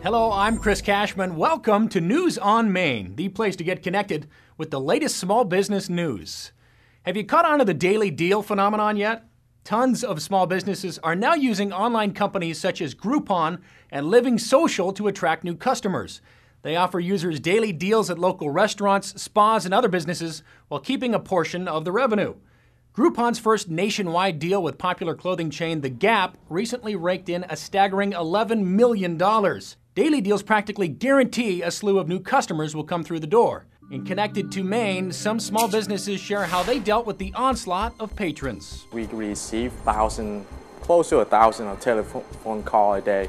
Hello, I'm Chris Cashman. Welcome to News on Main, the place to get connected with the latest small business news. Have you caught on to the daily deal phenomenon yet? Tons of small businesses are now using online companies such as Groupon and Living Social to attract new customers. They offer users daily deals at local restaurants, spas, and other businesses while keeping a portion of the revenue. Groupon's first nationwide deal with popular clothing chain The Gap recently raked in a staggering $11 million. Daily deals practically guarantee a slew of new customers will come through the door. In Connected to Maine, some small businesses share how they dealt with the onslaught of patrons. We receive close to 1,000 of telephone call a day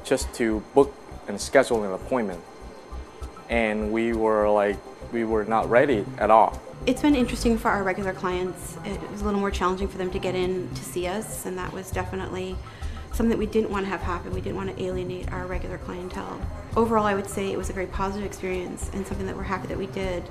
just to book and schedule an appointment. And we were not ready at all. It's been interesting for our regular clients. It was a little more challenging for them to get in to see us, and that was definitely something that we didn't want to have happen. We didn't want to alienate our regular clientele. Overall, I would say it was a very positive experience and something that we're happy that we did,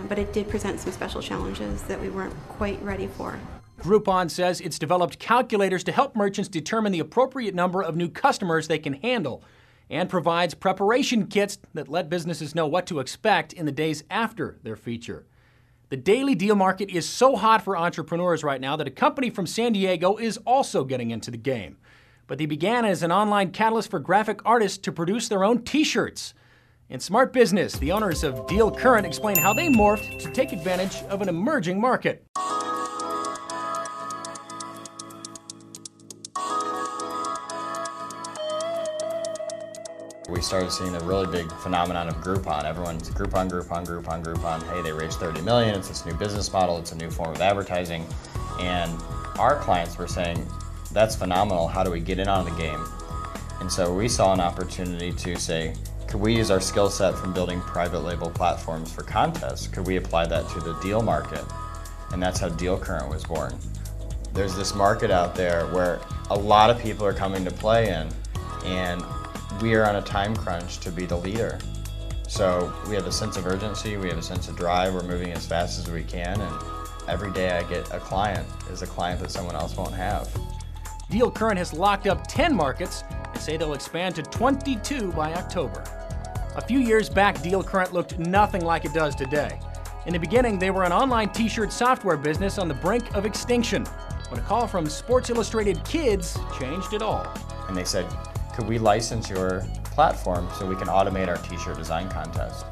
but it did present some special challenges that we weren't quite ready for. Groupon says it's developed calculators to help merchants determine the appropriate number of new customers they can handle, and provides preparation kits that let businesses know what to expect in the days after their feature. The daily deal market is so hot for entrepreneurs right now that a company from San Diego is also getting into the game. But they began as an online catalyst for graphic artists to produce their own t-shirts. In Smart Business, the owners of Deal Current explain how they morphed to take advantage of an emerging market. We started seeing a really big phenomenon of Groupon. Everyone's Groupon, Groupon, Groupon, Groupon. Hey, they raised $30 million. It's this new business model. It's a new form of advertising. And our clients were saying, that's phenomenal. How do we get in on the game? And so we saw an opportunity to say, could we use our skill set from building private label platforms for contests? Could we apply that to the deal market? And that's how Deal Current was born. There's this market out there where a lot of people are coming to play in, and we are on a time crunch to be the leader. So we have a sense of urgency, we have a sense of drive, we're moving as fast as we can, and every day I get a client is a client that someone else won't have. Deal Current has locked up 10 markets and say they'll expand to 22 by October. A few years back, Deal Current looked nothing like it does today. In the beginning, they were an online t-shirt software business on the brink of extinction, when a call from Sports Illustrated Kids changed it all. And they said, could we license your platform so we can automate our t-shirt design contest?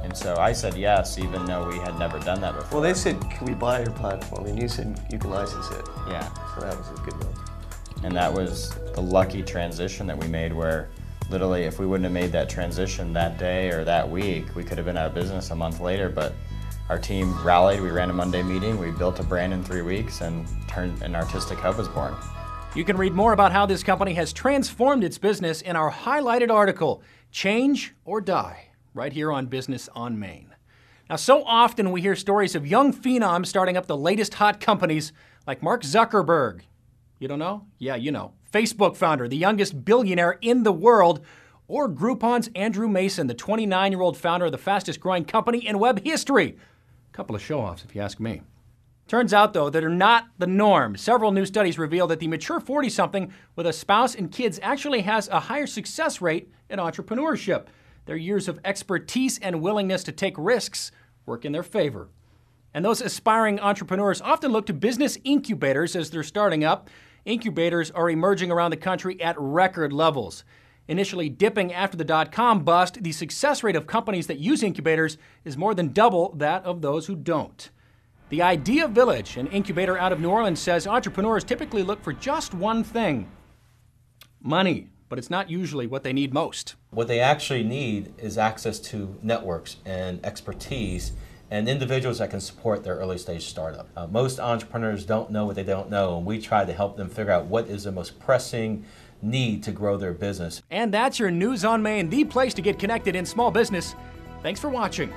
And so I said yes, even though we had never done that before. Well, they said, can we buy your platform? And you said, you can license it. Yeah. So that was a good move. And that was the lucky transition that we made, where literally if we wouldn't have made that transition that day or that week, we could have been out of business a month later. But our team rallied, we ran a Monday meeting, we built a brand in 3 weeks, and an artistic hub was born. You can read more about how this company has transformed its business in our highlighted article, Change or Die, right here on Business on Main. Now, so often we hear stories of young phenoms starting up the latest hot companies, like Mark Zuckerberg. You don't know? Yeah, you know. Facebook founder, the youngest billionaire in the world, or Groupon's Andrew Mason, the 29-year-old founder of the fastest growing company in web history. A couple of show-offs, if you ask me. Turns out, though, that are not the norm. Several new studies reveal that the mature 40-something with a spouse and kids actually has a higher success rate in entrepreneurship. Their years of expertise and willingness to take risks work in their favor. And those aspiring entrepreneurs often look to business incubators as they're starting up. Incubators are emerging around the country at record levels. Initially dipping after the dot-com bust, the success rate of companies that use incubators is more than double that of those who don't. The Idea Village, an incubator out of New Orleans, says entrepreneurs typically look for just one thing: money, but it's not usually what they need most. What they actually need is access to networks and expertise and individuals that can support their early stage startup. Most entrepreneurs don't know what they don't know, and we try to help them figure out what is the most pressing need to grow their business. And that's your News on Main, the place to get connected in small business. Thanks for watching.